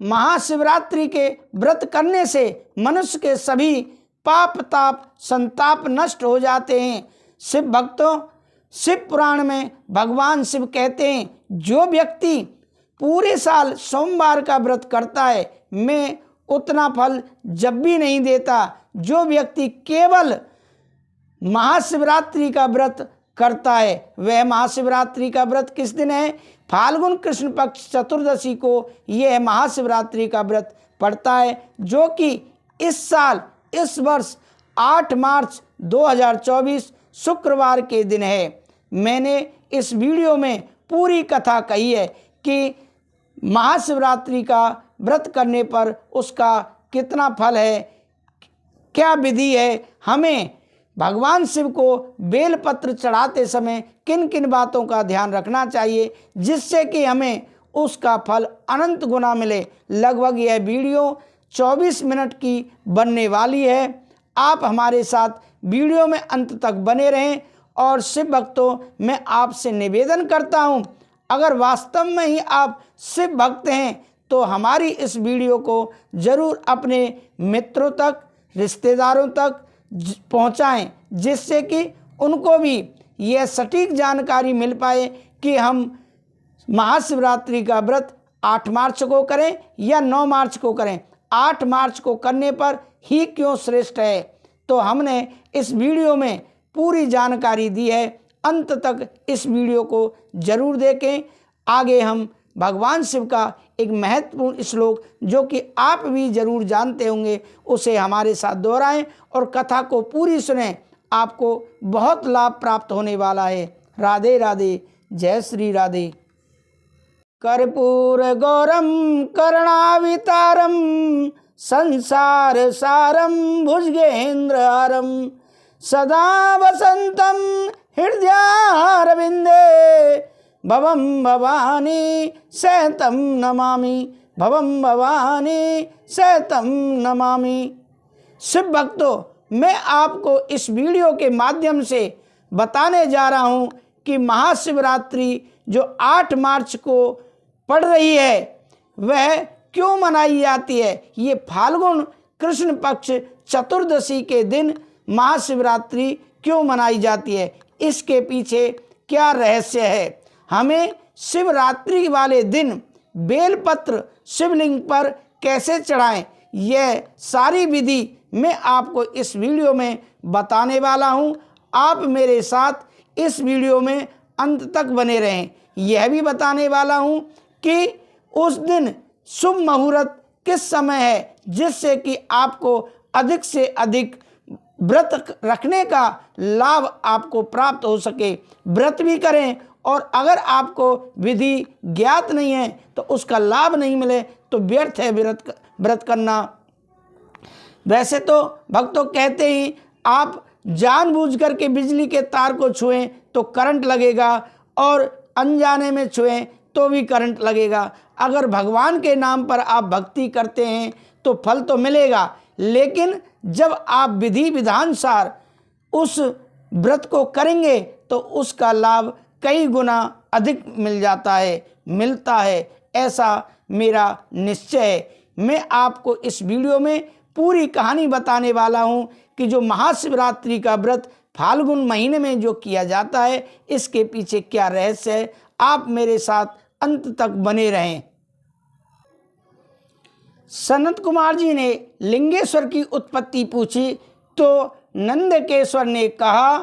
महाशिवरात्रि के व्रत करने से मनुष्य के सभी पाप ताप संताप नष्ट हो जाते हैं। शिव भक्तों, शिव पुराण में भगवान शिव कहते हैं, जो व्यक्ति पूरे साल सोमवार का व्रत करता है, मैं उतना फल जब भी नहीं देता। जो व्यक्ति केवल महाशिवरात्रि का व्रत करता है, वह महाशिवरात्रि का व्रत किस दिन है? फाल्गुन कृष्ण पक्ष चतुर्दशी को यह महाशिवरात्रि का व्रत पड़ता है, जो कि इस साल, इस वर्ष 8 मार्च 2024 शुक्रवार के दिन है। मैंने इस वीडियो में पूरी कथा कही है कि महाशिवरात्रि का व्रत करने पर उसका कितना फल है, क्या विधि है, हमें भगवान शिव को बेलपत्र चढ़ाते समय किन किन बातों का ध्यान रखना चाहिए, जिससे कि हमें उसका फल अनंत गुना मिले। लगभग यह वीडियो 24 मिनट की बनने वाली है। आप हमारे साथ वीडियो में अंत तक बने रहें। और शिव भक्तों, मैं आपसे निवेदन करता हूं, अगर वास्तव में ही आप शिव भक्त हैं तो हमारी इस वीडियो को ज़रूर अपने मित्रों तक, रिश्तेदारों तक पहुंचाएं, जिससे कि उनको भी यह सटीक जानकारी मिल पाए कि हम महाशिवरात्रि का व्रत 8 मार्च को करें या 9 मार्च को करें। 8 मार्च को करने पर ही क्यों श्रेष्ठ है, तो हमने इस वीडियो में पूरी जानकारी दी है। अंत तक इस वीडियो को जरूर देखें। आगे हम भगवान शिव का एक महत्वपूर्ण श्लोक, जो कि आप भी जरूर जानते होंगे, उसे हमारे साथ दोहराएं और कथा को पूरी सुनें। आपको बहुत लाभ प्राप्त होने वाला है। राधे राधे, जय श्री राधे। कर्पूर गौरम करुणावतारम संसार सारम भुजगेन्द्रहारम सदा वसंतम हृदयारविंदे भवम भवानी सहतम नमामि, भवम भवानी सहतम नमामि। शिव भक्तों, मैं आपको इस वीडियो के माध्यम से बताने जा रहा हूं कि महाशिवरात्रि जो 8 मार्च को पड़ रही है, वह क्यों मनाई जाती है। ये फाल्गुन कृष्ण पक्ष चतुर्दशी के दिन महाशिवरात्रि क्यों मनाई जाती है, इसके पीछे क्या रहस्य है। हमें शिवरात्रि वाले दिन बेलपत्र शिवलिंग पर कैसे चढ़ाएं, यह सारी विधि मैं आपको इस वीडियो में बताने वाला हूं। आप मेरे साथ इस वीडियो में अंत तक बने रहें। यह भी बताने वाला हूं कि उस दिन शुभ मुहूर्त किस समय है, जिससे कि आपको अधिक से अधिक व्रत रखने का लाभ आपको प्राप्त हो सके। व्रत भी करें, और अगर आपको विधि ज्ञात नहीं है तो उसका लाभ नहीं मिले तो व्यर्थ है व्रत करना। वैसे तो भक्तों कहते ही, आप जानबूझ करके बिजली के तार को छुएं तो करंट लगेगा, और अनजाने में छुएं तो भी करंट लगेगा। अगर भगवान के नाम पर आप भक्ति करते हैं तो फल तो मिलेगा, लेकिन जब आप विधि विधानुसार उस व्रत को करेंगे तो उसका लाभ कई गुना अधिक मिलता है। ऐसा मेरा निश्चय है। मैं आपको इस वीडियो में पूरी कहानी बताने वाला हूं कि जो महाशिवरात्रि का व्रत फाल्गुन महीने में जो किया जाता है, इसके पीछे क्या रहस्य है। आप मेरे साथ अंत तक बने रहें। सनत कुमार जी ने लिंगेश्वर की उत्पत्ति पूछी तो नंदकेश्वर ने कहा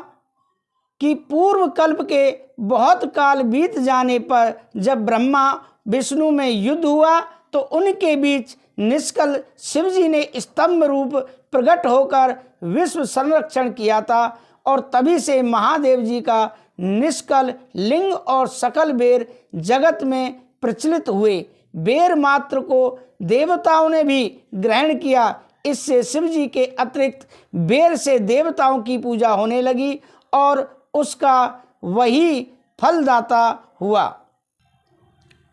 कि पूर्व कल्प के बहुत काल बीत जाने पर जब ब्रह्मा विष्णु में युद्ध हुआ तो उनके बीच निष्कल शिवजी ने स्तंभ रूप प्रकट होकर विश्व संरक्षण किया था, और तभी से महादेव जी का निष्कल लिंग और सकल बेर जगत में प्रचलित हुए। बेर मात्र को देवताओं ने भी ग्रहण किया। इससे शिवजी के अतिरिक्त बेर से देवताओं की पूजा होने लगी और उसका वही फलदाता हुआ।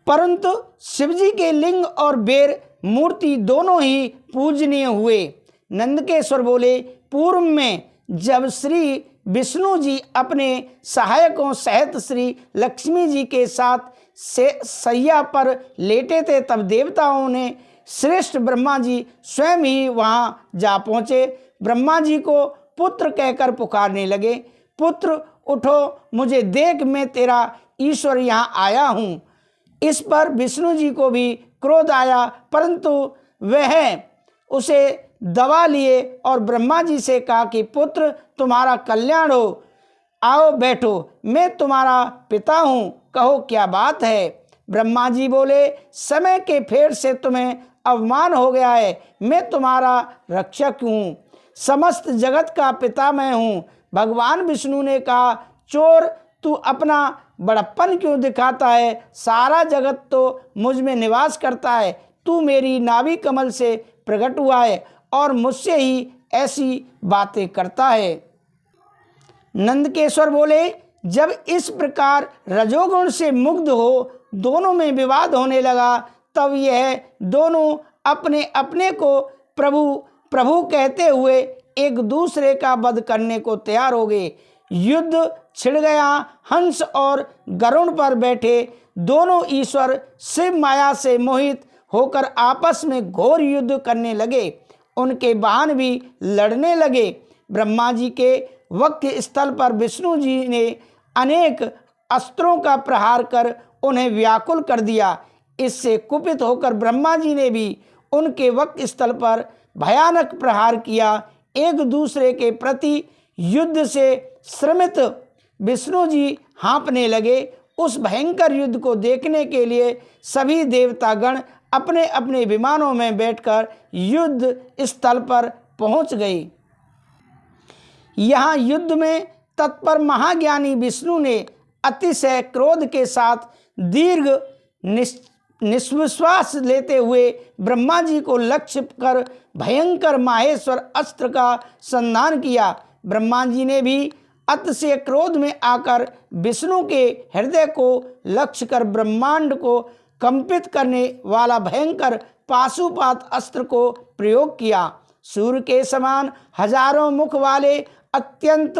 परंतु शिवजी के लिंग और बेर मूर्ति दोनों ही पूजनीय हुए। नंदकेश्वर बोले, पूर्व में जब श्री विष्णु जी अपने सहायकों सहित श्री लक्ष्मी जी के साथ से सैया पर लेटे थे, तब देवताओं ने श्रेष्ठ ब्रह्मा जी स्वयं ही वहाँ जा पहुँचे। ब्रह्मा जी को पुत्र कहकर पुकारने लगे, पुत्र उठो, मुझे देख, मैं तेरा ईश्वर यहाँ आया हूँ। इस पर विष्णु जी को भी क्रोध आया, परंतु वह उसे दबा लिए और ब्रह्मा जी से कहा कि पुत्र, तुम्हारा कल्याण हो, आओ बैठो, मैं तुम्हारा पिता हूँ, कहो क्या बात है। ब्रह्मा जी बोले, समय के फेर से तुम्हें अवमान हो गया है, मैं तुम्हारा रक्षक हूँ, समस्त जगत का पिता मैं हूँ। भगवान विष्णु ने कहा, चोर, तू अपना बड़प्पन क्यों दिखाता है, सारा जगत तो मुझ में निवास करता है, तू मेरी नाभि कमल से प्रकट हुआ है और मुझसे ही ऐसी बातें करता है। नंदकेश्वर बोले, जब इस प्रकार रजोगुण से मुग्ध हो दोनों में विवाद होने लगा, तब यह दोनों अपने अपने को प्रभु प्रभु कहते हुए एक दूसरे का वध करने को तैयार हो गए। युद्ध छिड़ गया। हंस और गरुड़ पर बैठे दोनों ईश्वर शिव माया से मोहित होकर आपस में घोर युद्ध करने लगे। उनके वाहन भी लड़ने लगे। ब्रह्मा जी के वक्ष स्थल पर विष्णु जी ने अनेक अस्त्रों का प्रहार कर उन्हें व्याकुल कर दिया। इससे कुपित होकर ब्रह्मा जी ने भी उनके वक्ष स्थल पर भयानक प्रहार किया। एक दूसरे के प्रति युद्ध से श्रमित विष्णु जी हाँफने लगे। उस भयंकर युद्ध को देखने के लिए सभी देवतागण अपने अपने विमानों में बैठकर युद्ध स्थल पर पहुंच गए। यहाँ युद्ध में तत्पर महाज्ञानी विष्णु ने अतिशय क्रोध के साथ दीर्घ निश्वास लेते हुए ब्रह्मा जी को लक्ष्य कर भयंकर माहेश्वर अस्त्र का संधान किया। ब्रह्मा जी ने भी अतिशय क्रोध में आकर विष्णु के हृदय को लक्ष्य कर ब्रह्मांड को कंपित करने वाला भयंकर पाशुपात अस्त्र को प्रयोग किया। सूर्य के समान हजारों मुख वाले अत्यंत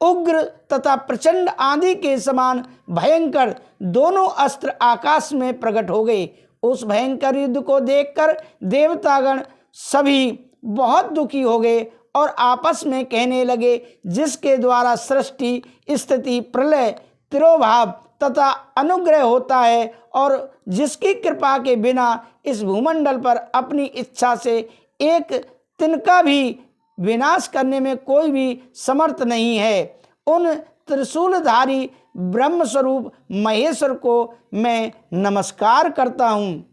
उग्र तथा प्रचंड आंधी के समान भयंकर दोनों अस्त्र आकाश में प्रकट हो गए। उस भयंकर युद्ध को देखकर देवतागण सभी बहुत दुखी हो गए और आपस में कहने लगे, जिसके द्वारा सृष्टि, स्थिति, प्रलय, तिरोभाव तथा अनुग्रह होता है और जिसकी कृपा के बिना इस भूमंडल पर अपनी इच्छा से एक तिनका भी विनाश करने में कोई भी समर्थ नहीं है, उन त्रिशूलधारी ब्रह्म स्वरूप महेश्वर को मैं नमस्कार करता हूँ।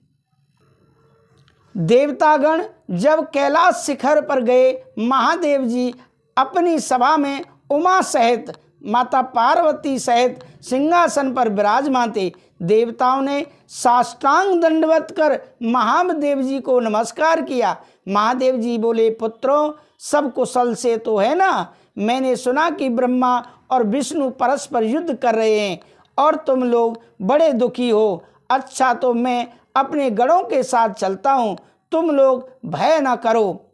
देवतागण जब कैलाश शिखर पर गए, महादेव जी अपनी सभा में उमा सहित, माता पार्वती सहित सिंहासन पर विराजमान थे। देवताओं ने साष्टांग दंडवत कर महादेव जी को नमस्कार किया। महादेव जी बोले, पुत्रों, सब कुशल से तो है ना? मैंने सुना कि ब्रह्मा और विष्णु परस्पर युद्ध कर रहे हैं और तुम लोग बड़े दुखी हो। अच्छा, तो मैं अपने गणों के साथ चलता हूँ, तुम लोग भय न करो।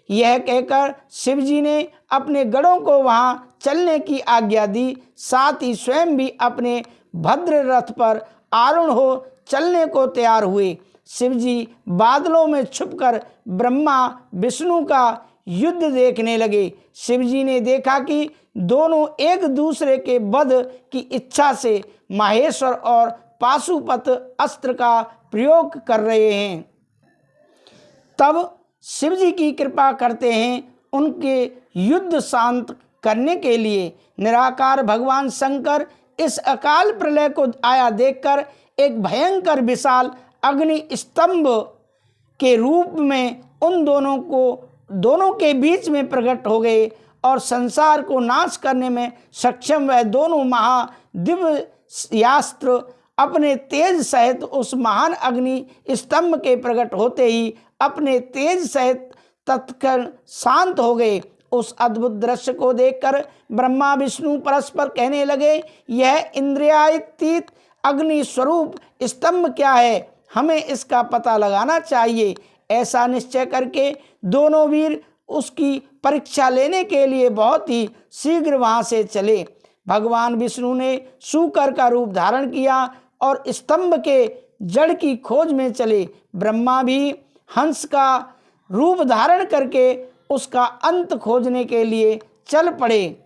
यह कहकर शिवजी ने अपने गणों को वहाँ चलने की आज्ञा दी। साथ ही स्वयं भी अपने भद्र रथ पर आरूढ़ हो चलने को तैयार हुए। शिवजी बादलों में छुपकर ब्रह्मा विष्णु का युद्ध देखने लगे। शिवजी ने देखा कि दोनों एक दूसरे के वध की इच्छा से माहेश्वर और पाशुपत अस्त्र का प्रयोग कर रहे हैं। तब शिवजी की कृपा करते हैं उनके युद्ध शांत करने के लिए। निराकार भगवान शंकर इस अकाल प्रलय को आया देखकर एक भयंकर विशाल अग्नि स्तंभ के रूप में उन दोनों के बीच में प्रकट हो गए और संसार को नाश करने में सक्षम वह दोनों महादिव्यास्त्र अपने तेज सहित उस महान अग्नि स्तंभ के प्रकट होते ही अपने तेज सहित तत्क्षण शांत हो गए। उस अद्भुत दृश्य को देखकर ब्रह्मा विष्णु परस्पर कहने लगे, यह इंद्रियातीत अग्नि स्वरूप स्तंभ क्या है? हमें इसका पता लगाना चाहिए। ऐसा निश्चय करके दोनों वीर उसकी परीक्षा लेने के लिए बहुत ही शीघ्र वहाँ से चले। भगवान विष्णु ने शूकर का रूप धारण किया और स्तंभ के जड़ की खोज में चले। ब्रह्मा भी हंस का रूप धारण करके उसका अंत खोजने के लिए चल पड़े।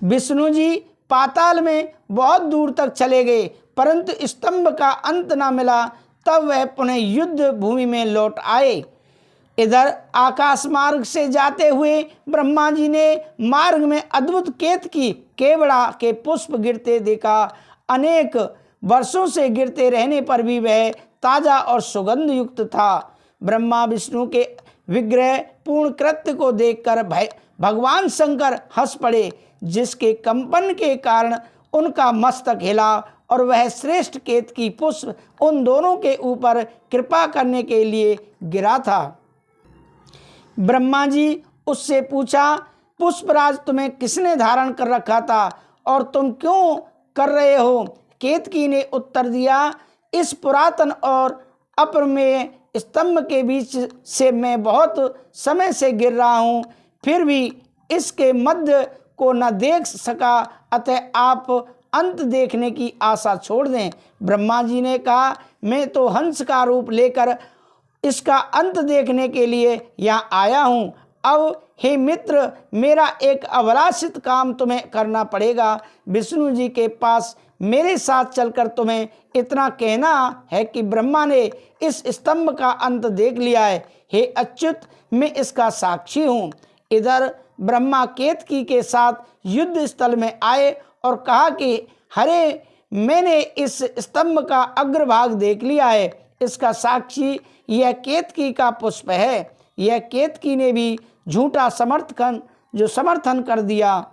विष्णु जी पाताल में बहुत दूर तक चले गए, परंतु स्तंभ का अंत न मिला। तब वह पुनः युद्ध भूमि में लौट आए। इधर आकाश मार्ग से जाते हुए ब्रह्मा जी ने मार्ग में अद्भुत केतकी केवड़ा के पुष्प गिरते देखा। अनेक वर्षों से गिरते रहने पर भी वह ताजा और सुगंध युक्त था। ब्रह्मा विष्णु के विग्रह पूर्ण कृत्य को देखकर भगवान शंकर हंस पड़े, जिसके कंपन के कारण उनका मस्तक हिला और वह श्रेष्ठ केतकी पुष्प उन दोनों के ऊपर कृपा करने के लिए गिरा था। ब्रह्मा जी उससे पूछा, पुष्पराज तुम्हें किसने धारण कर रखा था और तुम क्यों कर रहे हो? केतकी ने उत्तर दिया, इस पुरातन और अप्रमेय स्तंभ के बीच से मैं बहुत समय से गिर रहा हूँ, फिर भी इसके मध्य को न देख सका, अतः आप अंत देखने की आशा छोड़ दें। ब्रह्मा जी ने कहा, मैं तो हंस का रूप लेकर इसका अंत देखने के लिए यहाँ आया हूँ। अब हे मित्र, मेरा एक अभिलाषित काम तुम्हें करना पड़ेगा। विष्णु जी के पास मेरे साथ चलकर तुम्हें इतना कहना है कि ब्रह्मा ने इस स्तंभ का अंत देख लिया है। हे अच्युत, मैं इसका साक्षी हूँ। इधर ब्रह्मा केतकी के साथ युद्ध स्थल में आए और कहा कि हरे, मैंने इस स्तंभ का अग्रभाग देख लिया है, इसका साक्षी यह केतकी का पुष्प है। यह केतकी ने भी झूठा समर्थन कर दिया।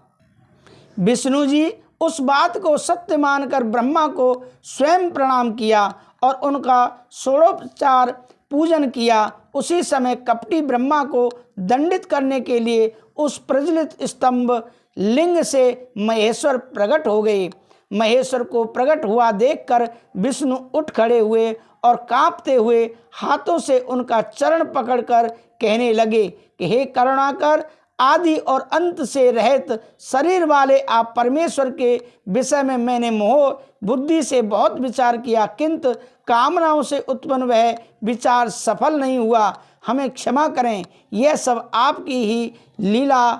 विष्णु जी उस बात को सत्य मानकर ब्रह्मा को स्वयं प्रणाम किया और उनका षोडोपचार पूजन किया। उसी समय कपटी ब्रह्मा को दंडित करने के लिए उस प्रज्वलित स्तंभ लिंग से महेश्वर प्रकट हो गए। महेश्वर को प्रकट हुआ देखकर विष्णु उठ खड़े हुए और कांपते हुए हाथों से उनका चरण पकड़कर कहने लगे कि हे करुणाकर, आदि और अंत से रहित शरीर वाले आप परमेश्वर के विषय में मैंने मोह बुद्धि से बहुत विचार किया, किंतु कामनाओं से उत्पन्न वह विचार सफल नहीं हुआ। हमें क्षमा करें, यह सब आपकी ही लीला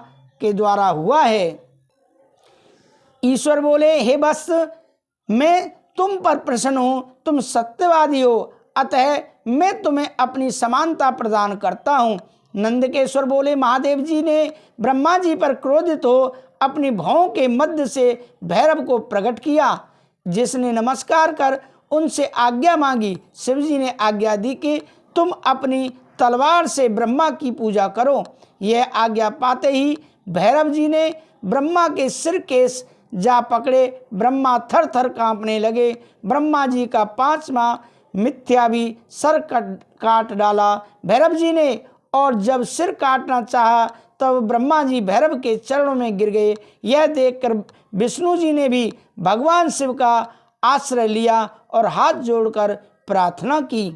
के द्वारा हुआ है। ईश्वर बोले, हे वत्स, मैं तुम पर प्रसन्न हूँ, तुम सत्यवादी हो, अतः मैं तुम्हें अपनी समानता प्रदान करता हूँ। नंदकेश्वर बोले, महादेव जी ने ब्रह्मा जी पर क्रोधित हो अपनी भौं के मध्य से भैरव को प्रकट किया, जिसने नमस्कार कर उनसे आज्ञा मांगी। शिव जी ने आज्ञा दी कि तुम अपनी तलवार से ब्रह्मा की पूजा करो। यह आज्ञा पाते ही भैरव जी ने ब्रह्मा के सिर केस जा पकड़े। ब्रह्मा थर थर कांपने लगे। ब्रह्मा जी का 5वां मिथ्या भी सर काट डाला भैरव जी ने, और जब सिर काटना चाहा तब ब्रह्मा जी भैरव के चरणों में गिर गए। यह देखकर विष्णु जी ने भी भगवान शिव का आश्रय लिया और हाथ जोड़कर प्रार्थना की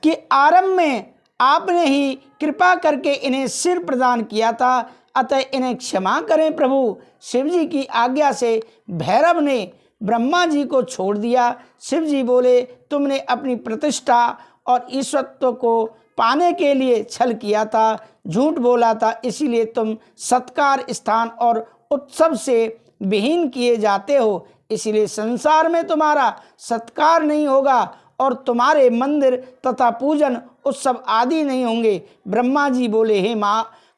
कि आरंभ में आपने ही कृपा करके इन्हें सिर प्रदान किया था, अतः इन्हें क्षमा करें प्रभु। शिव जी की आज्ञा से भैरव ने ब्रह्मा जी को छोड़ दिया। शिव जी बोले, तुमने अपनी प्रतिष्ठा और ईश्वरत्व को पाने के लिए छल किया था, झूठ बोला था, इसीलिए तुम सत्कार, स्थान और उत्सव से विहीन किए जाते हो। इसीलिए संसार में तुम्हारा सत्कार नहीं होगा और तुम्हारे मंदिर तथा पूजन उत्सव आदि नहीं होंगे। ब्रह्मा जी बोले, हे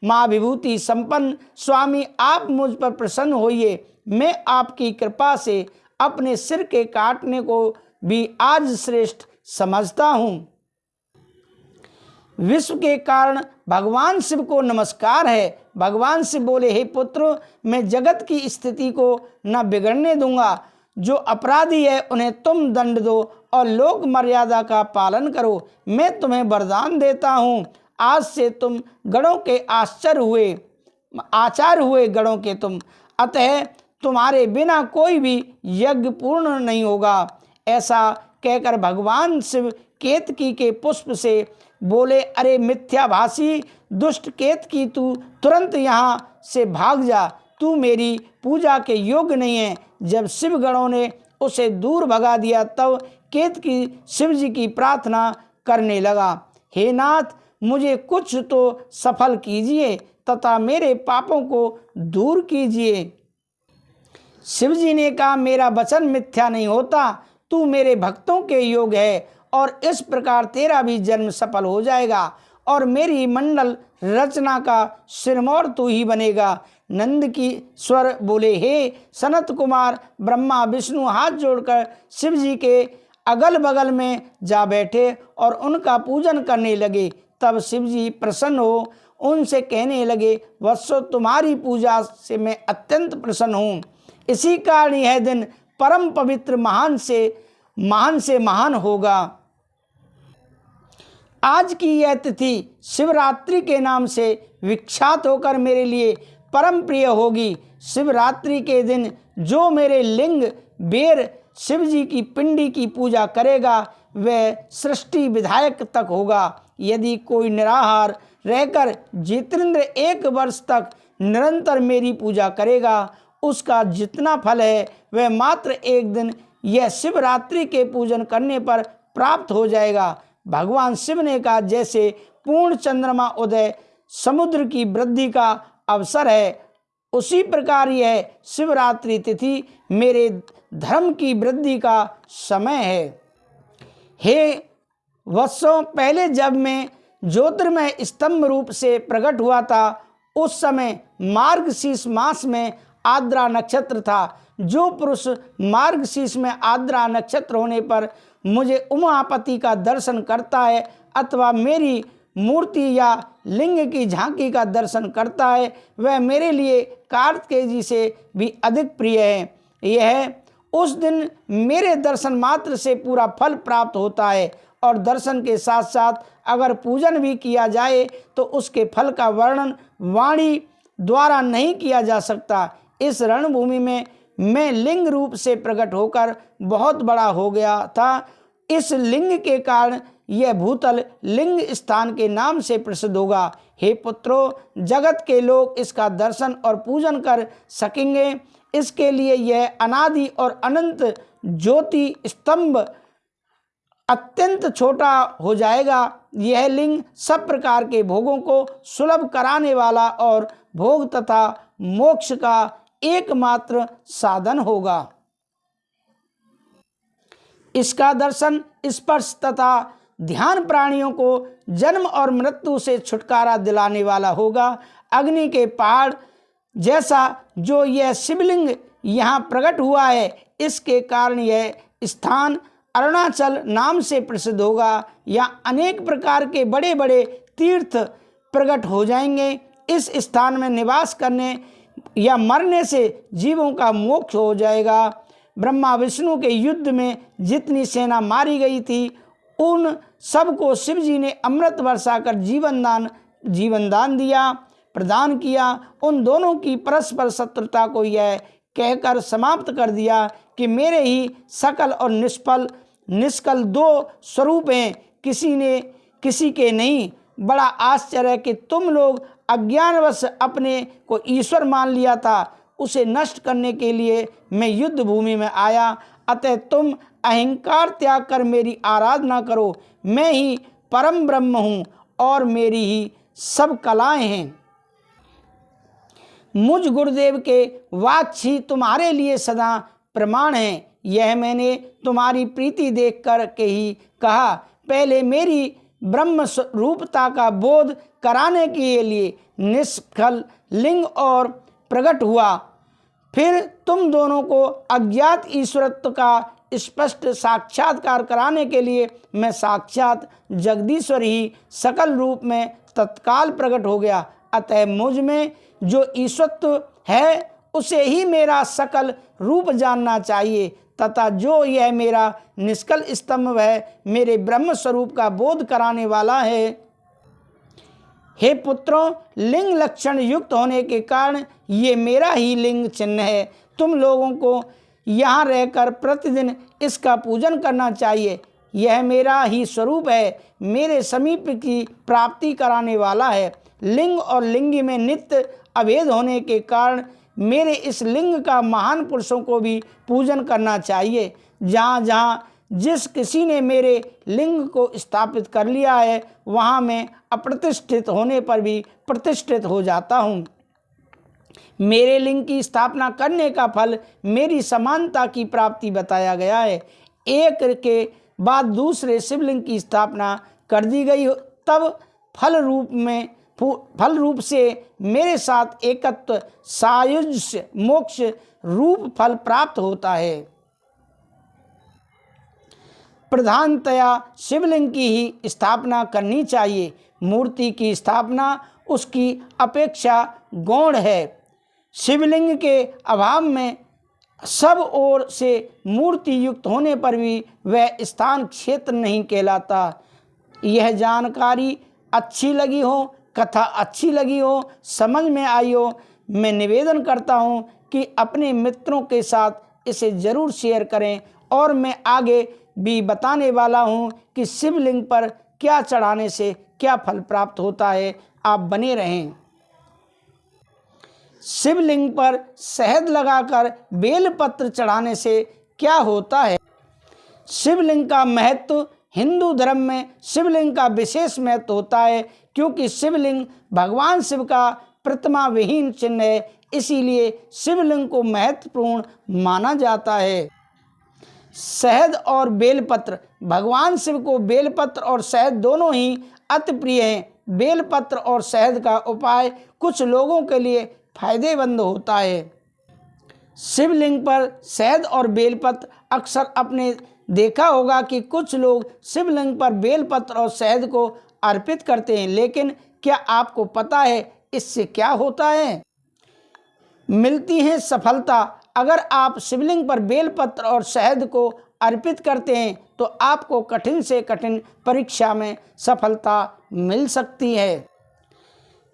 माँ विभूति संपन्न स्वामी, आप मुझ पर प्रसन्न होइए। मैं आपकी कृपा से अपने सिर के काटने को भी आज श्रेष्ठ समझता हूँ। विश्व के कारण भगवान शिव को नमस्कार है। भगवान शिव बोले, हे पुत्र, मैं जगत की स्थिति को न बिगड़ने दूंगा। जो अपराधी है उन्हें तुम दंड दो और लोक मर्यादा का पालन करो। मैं तुम्हें वरदान देता हूँ, आज से तुम गणों के आचार्य हुए गणों के तुम, अतः तुम्हारे बिना कोई भी यज्ञ पूर्ण नहीं होगा। ऐसा कहकर भगवान शिव केतकी के पुष्प से बोले, अरे मिथ्याभाषी दुष्ट केतकी, तू तुरंत यहाँ से भाग जा। तू मेरी पूजा के योग्य नहीं है। जब शिवगणों ने उसे दूर भगा दिया तब केतकी शिव जी की प्रार्थना करने लगा, हे नाथ, मुझे कुछ तो सफल कीजिए तथा मेरे पापों को दूर कीजिए। शिव जी ने कहा, मेरा वचन मिथ्या नहीं होता, तू मेरे भक्तों के योग्य है और इस प्रकार तेरा भी जन्म सफल हो जाएगा और मेरी मंडल रचना का सिरमौर तू ही बनेगा। नंद की स्वर बोले, हे सनत कुमार, ब्रह्मा विष्णु हाथ जोड़कर शिव जी के अगल बगल में जा बैठे और उनका पूजन करने लगे। तब शिव जी प्रसन्न हो उनसे कहने लगे, वत्सो, तुम्हारी पूजा से मैं अत्यंत प्रसन्न हूँ। इसी कारण यह दिन परम पवित्र महान से महान होगा। आज की यह तिथि शिवरात्रि के नाम से विख्यात होकर मेरे लिए परम प्रिय होगी। शिवरात्रि के दिन जो मेरे लिंग बेर शिव जी की पिंडी की पूजा करेगा वह सृष्टि विधायक तक होगा। यदि कोई निराहार रहकर जितेंद्र 1 वर्ष तक निरंतर मेरी पूजा करेगा, उसका जितना फल है वह मात्र एक दिन यह शिवरात्रि के पूजन करने पर प्राप्त हो जाएगा। भगवान शिव ने कहा, जैसे पूर्ण चंद्रमा उदय समुद्र की वृद्धि का अवसर है, उसी प्रकार यह शिवरात्रि तिथि मेरे धर्म की वृद्धि का समय है। हे वत्सों, पहले जब मैं ज्योतिर्मय स्तंभ रूप से प्रकट हुआ था, उस समय मार्गशीर्ष मास में आद्रा नक्षत्र था। जो पुरुष मार्गशीर्ष में आद्रा नक्षत्र होने पर मुझे उमापति का दर्शन करता है अथवा मेरी मूर्ति या लिंग की झांकी का दर्शन करता है, वह मेरे लिए कार्तिकेय जी से भी अधिक प्रिय है। यह उस दिन मेरे दर्शन मात्र से पूरा फल प्राप्त होता है और दर्शन के साथ साथ अगर पूजन भी किया जाए तो उसके फल का वर्णन वाणी द्वारा नहीं किया जा सकता। इस रणभूमि में मैं लिंग रूप से प्रकट होकर बहुत बड़ा हो गया था। इस लिंग के कारण यह भूतल लिंग स्थान के नाम से प्रसिद्ध होगा। हे पुत्रों, जगत के लोग इसका दर्शन और पूजन कर सकेंगे। इसके लिए यह अनादि और अनंत ज्योति स्तंभ अत्यंत छोटा हो जाएगा। यह लिंग सब प्रकार के भोगों को सुलभ कराने वाला और भोग तथा मोक्ष का एकमात्र साधन होगा। इसका दर्शन, स्पर्श तथा ध्यान प्राणियों को जन्म और मृत्यु से छुटकारा दिलाने वाला होगा। अग्नि के पहाड़ जैसा जो यह शिवलिंग यहाँ प्रकट हुआ है, इसके कारण यह स्थान अरुणाचल नाम से प्रसिद्ध होगा। यहाँ अनेक प्रकार के बड़े बड़े तीर्थ प्रकट हो जाएंगे। इस स्थान में निवास करने या मरने से जीवों का मोक्ष हो जाएगा। ब्रह्मा विष्णु के युद्ध में जितनी सेना मारी गई थी, उन सबको शिव जी ने अमृत वर्षा कर जीवन दान दिया, प्रदान किया। उन दोनों की परस्पर शत्रुता को यह कहकर समाप्त कर दिया कि मेरे ही सकल और निष्कल 2 स्वरूप हैं, किसी के नहीं। बड़ा आश्चर्य है कि तुम लोग अज्ञानवश अपने को ईश्वर मान लिया था। उसे नष्ट करने के लिए मैं युद्ध भूमि में आया। अतः तुम अहंकार त्याग कर मेरी आराधना करो। मैं ही परम ब्रह्म हूँ और मेरी ही सब कलाएं हैं। मुझ गुरुदेव के वाक्य ही तुम्हारे लिए सदा प्रमाण हैं। यह मैंने तुम्हारी प्रीति देख कर के ही कहा। पहले मेरी ब्रह्म रूपता का बोध कराने के लिए निष्कल लिंग और प्रकट हुआ। फिर तुम दोनों को अज्ञात ईश्वरत्व का स्पष्ट साक्षात्कार कराने के लिए मैं साक्षात जगदीश्वर ही सकल रूप में तत्काल प्रकट हो गया। अतः मुझ में जो ईश्वरत्व है उसे ही मेरा सकल रूप जानना चाहिए तथा जो यह मेरा निष्कल स्तंभ है, मेरे ब्रह्म स्वरूप का बोध कराने वाला है। हे पुत्रों, लिंग लक्षण युक्त होने के कारण ये मेरा ही लिंग चिन्ह है। तुम लोगों को यहाँ रहकर प्रतिदिन इसका पूजन करना चाहिए। यह मेरा ही स्वरूप है, मेरे समीप की प्राप्ति कराने वाला है। लिंग और लिंगी में नित्य अभेद होने के कारण मेरे इस लिंग का महान पुरुषों को भी पूजन करना चाहिए। जहाँ जहाँ जिस किसी ने मेरे लिंग को स्थापित कर लिया है वहाँ मैं अप्रतिष्ठित होने पर भी प्रतिष्ठित हो जाता हूँ। मेरे लिंग की स्थापना करने का फल मेरी समानता की प्राप्ति बताया गया है। एक के बाद दूसरे शिवलिंग की स्थापना कर दी गई तब फल रूप से मेरे साथ एकत्व सायुज्य मोक्ष रूप फल प्राप्त होता है। प्रधानतया शिवलिंग की ही स्थापना करनी चाहिए। मूर्ति की स्थापना उसकी अपेक्षा गौण है। शिवलिंग के अभाव में सब ओर से मूर्ति युक्त होने पर भी वह स्थान क्षेत्र नहीं कहलाता। यह जानकारी अच्छी लगी हो, कथा अच्छी लगी हो, समझ में आई हो, मैं निवेदन करता हूँ कि अपने मित्रों के साथ इसे ज़रूर शेयर करें। और मैं आगे भी बताने वाला हूँ कि शिवलिंग पर क्या चढ़ाने से क्या फल प्राप्त होता है। आप बने रहें। शिवलिंग पर शहद लगाकर बेलपत्र चढ़ाने से क्या होता है। शिवलिंग का महत्व हिंदू धर्म में शिवलिंग का विशेष महत्व होता है, क्योंकि शिवलिंग भगवान शिव का प्रतिमा विहीन चिन्ह है। इसीलिए शिवलिंग को महत्वपूर्ण माना जाता है। शहद और बेलपत्र, भगवान शिव को बेलपत्र और शहद दोनों ही अति प्रिय हैं। बेलपत्र और शहद का उपाय कुछ लोगों के लिए फायदेमंद होता है। शिवलिंग पर शहद और बेलपत्र अक्सर आपने देखा होगा कि कुछ लोग शिवलिंग पर बेलपत्र और शहद को अर्पित करते हैं, लेकिन क्या आपको पता है इससे क्या होता है? मिलती है सफलता। अगर आप शिवलिंग पर बेलपत्र और शहद को अर्पित करते हैं तो आपको कठिन से कठिन परीक्षा में सफलता मिल सकती है।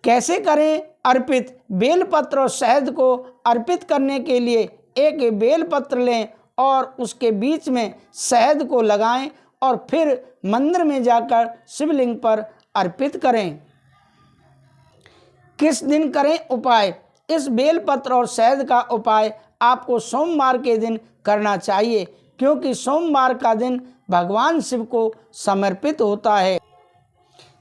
कैसे करें अर्पित? बेलपत्र और शहद को अर्पित करने के लिए एक बेलपत्र लें और उसके बीच में शहद को लगाएं और फिर मंदिर में जाकर शिवलिंग पर अर्पित करें। किस दिन करें उपाय? इस बेलपत्र और शहद का उपाय आपको सोमवार के दिन करना चाहिए, क्योंकि सोमवार का दिन भगवान शिव को समर्पित होता है।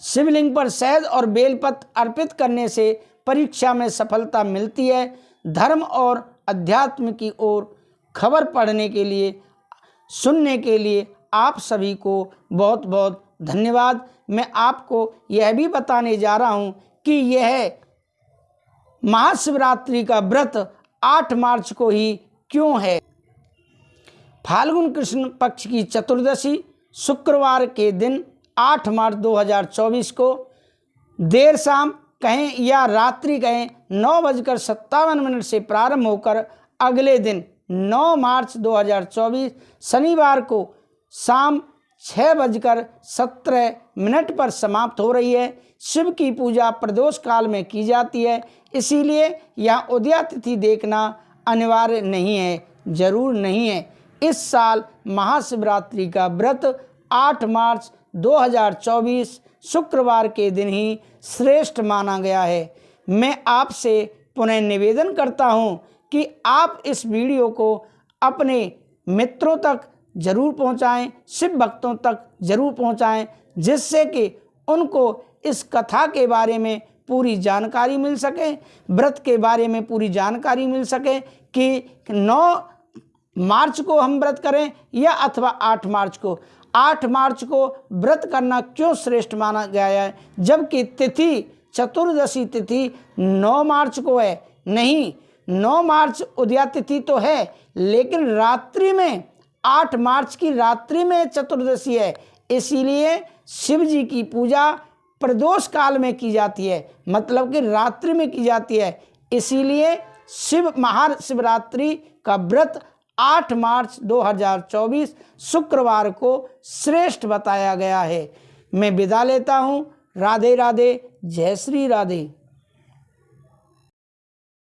शिवलिंग पर शहद और बेलपत्र अर्पित करने से परीक्षा में सफलता मिलती है। धर्म और अध्यात्म की ओर खबर पढ़ने के लिए, सुनने के लिए आप सभी को बहुत बहुत धन्यवाद। मैं आपको यह भी बताने जा रहा हूँ कि यह महाशिवरात्रि का व्रत 8 मार्च को ही क्यों है। फाल्गुन कृष्ण पक्ष की चतुर्दशी शुक्रवार के दिन 8 मार्च 2024 को देर शाम कहें या रात्रि कहें 9:57 से प्रारंभ होकर अगले दिन 9 मार्च 2024 शनिवार को शाम 6:17 पर समाप्त हो रही है। शिव की पूजा प्रदोष काल में की जाती है, इसीलिए यहाँ उदया तिथि देखना अनिवार्य नहीं है, जरूर नहीं है। इस साल महाशिवरात्रि का व्रत 8 मार्च 2024 शुक्रवार के दिन ही श्रेष्ठ माना गया है। मैं आपसे पुनः निवेदन करता हूँ कि आप इस वीडियो को अपने मित्रों तक जरूर पहुँचाएं, शिव भक्तों तक जरूर पहुँचाएं, जिससे कि उनको इस कथा के बारे में पूरी जानकारी मिल सके, व्रत के बारे में पूरी जानकारी मिल सके कि 9 मार्च को हम व्रत करें या अथवा 8 मार्च को। 8 मार्च को व्रत करना क्यों श्रेष्ठ माना गया है, जबकि तिथि चतुर्दशी तिथि 9 मार्च को है। नहीं, 9 मार्च उदया तिथि तो है, लेकिन रात्रि में 8 मार्च की रात्रि में चतुर्दशी है। इसीलिए शिव जी की पूजा प्रदोष काल में की जाती है, मतलब कि रात्रि में की जाती है। इसीलिए महाशिवरात्रि का व्रत 8 मार्च 2024 शुक्रवार को श्रेष्ठ बताया गया है। मैं विदा लेता हूँ। राधे राधे, जय श्री राधे।